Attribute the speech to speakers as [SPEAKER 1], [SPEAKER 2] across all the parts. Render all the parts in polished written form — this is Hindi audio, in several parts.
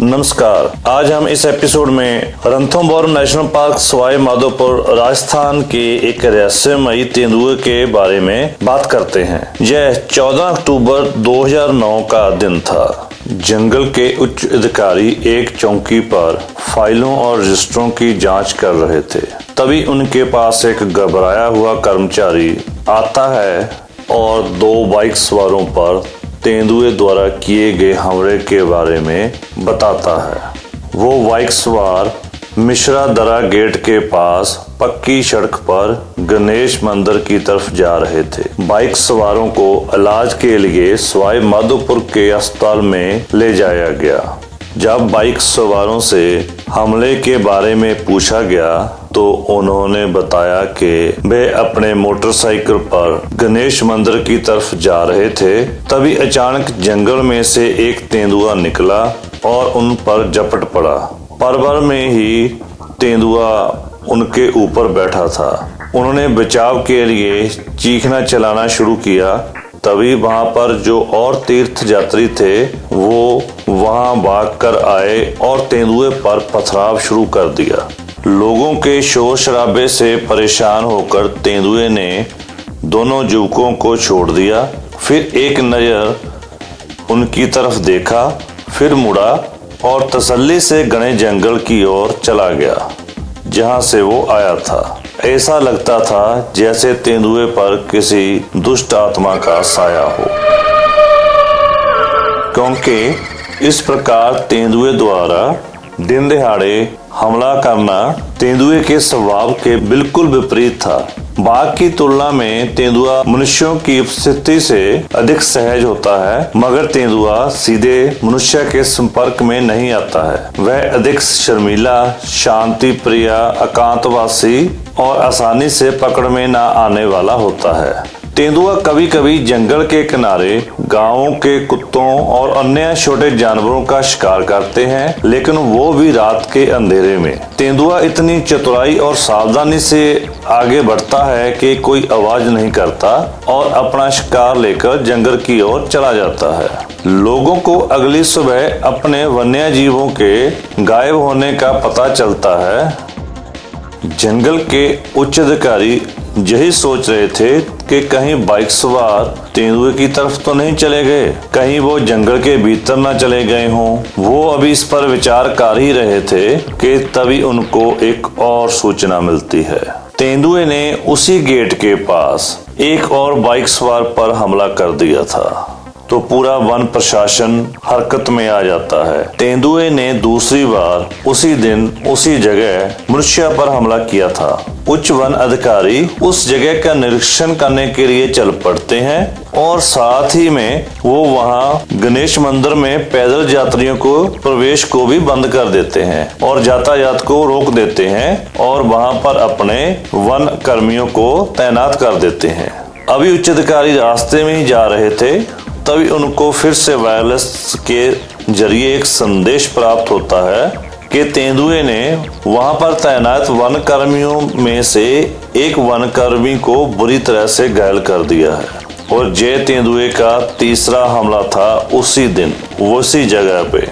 [SPEAKER 1] नमस्कार। आज हम इस एपिसोड में रणथंभौर नेशनल पार्क सवाई माधोपुर राजस्थान के एक रहस्यमयी तेंदुए के बारे में बात करते हैं। यह 14 अक्टूबर 2009 का दिन था। जंगल के उच्च अधिकारी एक चौकी पर फाइलों और रजिस्टरों की जांच कर रहे थे। तभी उनके पास एक घबराया हुआ कर्मचारी आता है और दो बाइक सवारों पर तेंदुए द्वारा किए गए हमले के बारे में बताता है। वो बाइक सवार मिश्रा दरा गेट के पास पक्की सड़क पर गणेश मंदिर की तरफ जा रहे थे। बाइक सवारों को इलाज के लिए सवाई माधोपुर के अस्पताल में ले जाया गया। जब बाइक सवारों से हमले के बारे में पूछा गया तो उन्होंने बताया कि वे अपने मोटरसाइकिल पर गणेश मंदिर की तरफ जा रहे थे। तभी अचानक जंगल में से एक तेंदुआ निकला और उन पर झपट पड़ा। पल भर में ही तेंदुआ उनके ऊपर बैठा था। उन्होंने बचाव के लिए चीखना चिल्लाना शुरू किया। तभी वहां पर जो और तीर्थ यात्री थे वो वहां भागकर आए और तेंदुए पर पथराव शुरू कर दिया। लोगों के शोर शराबे से परेशान होकर तेंदुए ने दोनों युवकों को छोड़ दिया। फिर एक नजर उनकी तरफ देखा, फिर मुड़ा और तसल्ली से घने जंगल की ओर चला गया जहां से वो आया था। ऐसा लगता था जैसे तेंदुए पर किसी दुष्ट आत्मा का साया हो, क्योंकि इस प्रकार तेंदुए द्वारा दिन दहाड़े हमला करना तेंदुए के स्वभाव के बिल्कुल विपरीत था। बाघ की तुलना में तेंदुआ मनुष्यों की उपस्थिति से अधिक सहज होता है, मगर तेंदुआ सीधे मनुष्य के संपर्क में नहीं आता है। वह अधिक शर्मीला, शांति प्रिय, एकांतवासी और आसानी से पकड़ में न आने वाला होता है। तेंदुआ कभी कभी जंगल के किनारे गांवों के कुत्तों और अन्य छोटे जानवरों का शिकार करते हैं, लेकिन वो भी रात के अंधेरे में। तेंदुआ इतनी चतुराई और सावधानी से आगे बढ़ता है कि कोई आवाज नहीं करता और अपना शिकार लेकर जंगल की ओर चला जाता है। लोगों को अगली सुबह अपने वन्य जीवों के गायब होने का पता चलता है। जंगल के उच्च अधिकारी यही सोच रहे थे कि कहीं बाइक सवार तेंदुए की तरफ तो नहीं चले गए, कहीं वो जंगल के भीतर न चले गए हों। वो अभी इस पर विचार कर ही रहे थे कि तभी उनको एक और सूचना मिलती है। तेंदुए ने उसी गेट के पास एक और बाइक सवार पर हमला कर दिया था तो पूरा वन प्रशासन हरकत में आ जाता है। तेंदुए ने दूसरी बार उसी दिन उसी जगह मनुष्य पर हमला किया था। उच्च वन अधिकारी उस जगह का निरीक्षण करने के लिए चल पड़ते हैं और साथ ही में वो वहां गणेश मंदिर में पैदल यात्रियों को प्रवेश को भी बंद कर देते हैं और यातायात को रोक देते हैं और वहां पर अपने वन कर्मियों को तैनात कर देते हैं। अभी उच्च अधिकारी रास्ते में ही जा रहे थे, तभी उनको फिर से वायरलेस के जरिए एक संदेश प्राप्त होता है कि तेंदुए ने वहां पर तैनात वन कर्मियों में से एक वन कर्मी को बुरी तरह से घायल कर दिया है और ये तेंदुए का तीसरा हमला था उसी दिन उसी जगह पे।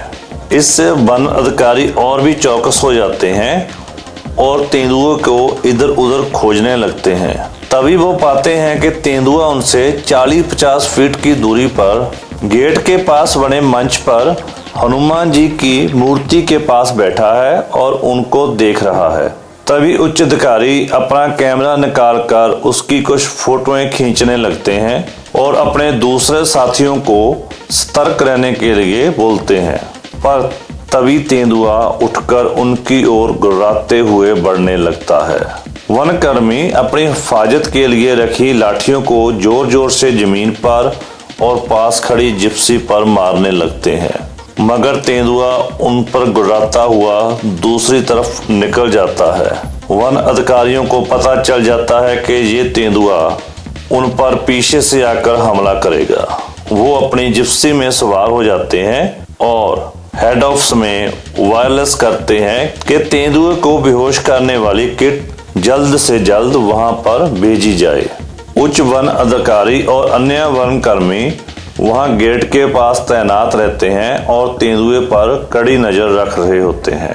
[SPEAKER 1] इससे वन अधिकारी और भी चौकस हो जाते हैं और तेंदुए को इधर उधर खोजने लगते हैं। तभी वो पाते हैं कि तेंदुआ उनसे 40-50 फीट की दूरी पर गेट के पास बने मंच पर हनुमान जी की मूर्ति के पास बैठा है और उनको देख रहा है। तभी उच्च अधिकारी अपना कैमरा निकालकर उसकी कुछ फोटोएं खींचने लगते हैं और अपने दूसरे साथियों को सतर्क रहने के लिए बोलते हैं। पर तभी तेंदुआ उठकर उनकी ओर गुर्राते हुए बढ़ने लगता है। वनकर्मी अपनी हिफाजत के लिए रखी लाठियों को जोर जोर से जमीन पर और पास खड़ी जिप्सी पर मारने लगते हैं, मगर तेंदुआ उन पर गुर्राता हुआ दूसरी तरफ निकल जाता है। वन अधिकारियों को पता चल जाता है कि ये तेंदुआ उन पर पीछे से आकर हमला करेगा। वो अपनी जिप्सी में सवार हो जाते हैं और हेड ऑफिस में वायरलेस करते हैं कि तेंदुए को बेहोश करने वाली किट जल्द से जल्द वहां पर भेजी जाए। उच्च वन अधिकारी और अन्य वन कर्मी वहां गेट के पास तैनात रहते हैं और तेंदुए पर कड़ी नजर रख रहे होते हैं।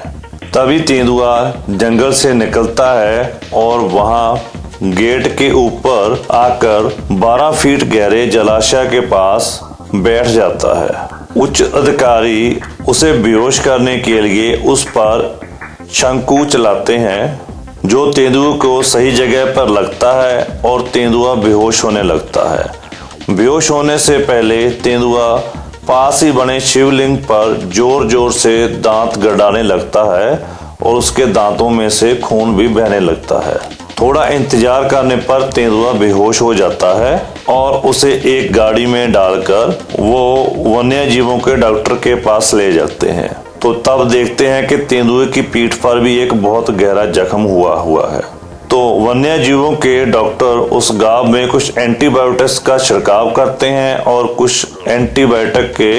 [SPEAKER 1] तभी तेंदुआ जंगल से निकलता है और वहां गेट के ऊपर आकर 12 फीट गहरे जलाशय के पास बैठ जाता है। उच्च अधिकारी उसे बेहोश करने के लिए उस पर शंकु चलाते हैं, जो तेंदुए को सही जगह पर लगता है और तेंदुआ बेहोश होने लगता है। बेहोश होने से पहले तेंदुआ पास ही बने शिवलिंग पर जोर जोर से दांत गड़ाने लगता है और उसके दांतों में से खून भी बहने लगता है। थोड़ा इंतजार करने पर तेंदुआ बेहोश हो जाता है और उसे एक गाड़ी में डालकर वो वन्य जीवों के डॉक्टर के पास ले जाते हैं। तो तब देखते हैं कि तेंदुए की पीठ पर भी एक बहुत गहरा जख्म हुआ है। तो वन्य जीवों के डॉक्टर उस गांव में कुछ एंटीबायोटिक्स का छिड़काव करते हैं और कुछ एंटीबायोटिक के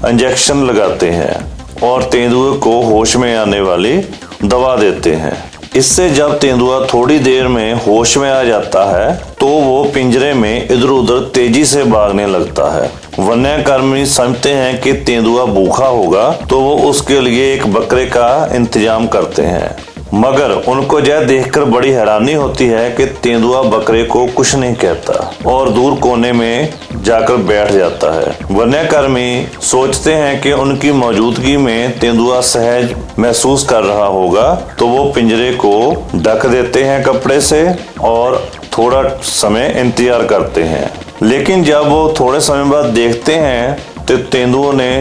[SPEAKER 1] इंजेक्शन लगाते हैं और तेंदुए को होश में आने वाली दवा देते हैं। इससे जब तेंदुआ थोड़ी देर में होश में आ जाता है तो वो पिंजरे में इधर उधर तेजी से भागने लगता है। वन्यकर्मी समझते हैं कि तेंदुआ भूखा होगा तो वो उसके लिए एक बकरे का इंतजाम करते हैं, मगर उनको यह देखकर बड़ी हैरानी होती है कि तेंदुआ बकरे को कुछ नहीं कहता और दूर कोने में जाकर बैठ जाता है। वन्यकर्मी सोचते हैं कि उनकी मौजूदगी में तेंदुआ सहज महसूस कर रहा होगा, तो वो पिंजरे को ढक देते हैं कपड़े से और थोड़ा समय इंतजार करते हैं। लेकिन जब वो थोड़े समय बाद देखते हैं तो तेंदुओं ने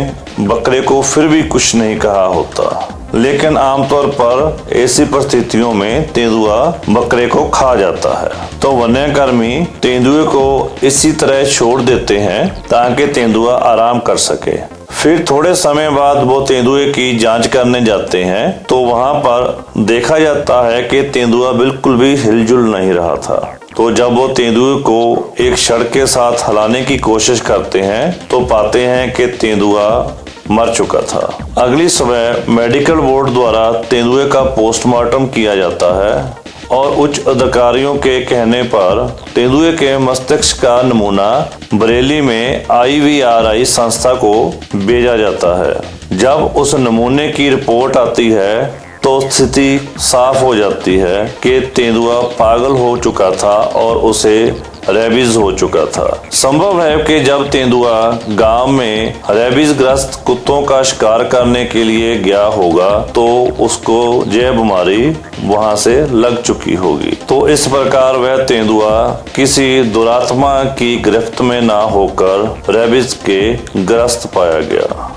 [SPEAKER 1] बकरे को फिर भी कुछ नहीं कहा होता। लेकिन आमतौर पर ऐसी परिस्थितियों में तेंदुआ बकरे को खा जाता है। तो वन्यकर्मी तेंदुए को इसी तरह छोड़ देते हैं ताकि तेंदुआ आराम कर सके। फिर थोड़े समय बाद वो तेंदुए की जांच करने जाते हैं तो वहां पर देखा जाता है कि तेंदुआ बिल्कुल भी हिलजुल नहीं रहा था। तो जब वो तेंदुए को एक छड़ के साथ हिलाने की कोशिश करते हैं तो पाते हैं कि तेंदुआ मर चुका था। अगली सुबह मेडिकल बोर्ड द्वारा तेंदुए का पोस्टमार्टम किया जाता है और उच्च अधिकारियों के कहने पर तेंदुए के मस्तिष्क का नमूना बरेली में IVRI संस्था को भेजा जाता है। जब उस नमूने की रिपोर्ट आती है तो स्थिति साफ हो जाती है कि तेंदुआ पागल हो चुका था और उसे रेबीज हो चुका था। संभव है कि जब तेंदुआ गांव में रेबीज ग्रस्त कुत्तों का शिकार करने के लिए गया होगा तो उसको यह बीमारी वहां से लग चुकी होगी। तो इस प्रकार वह तेंदुआ किसी दुरात्मा की गिरफ्त में ना होकर रेबीज के ग्रस्त पाया गया।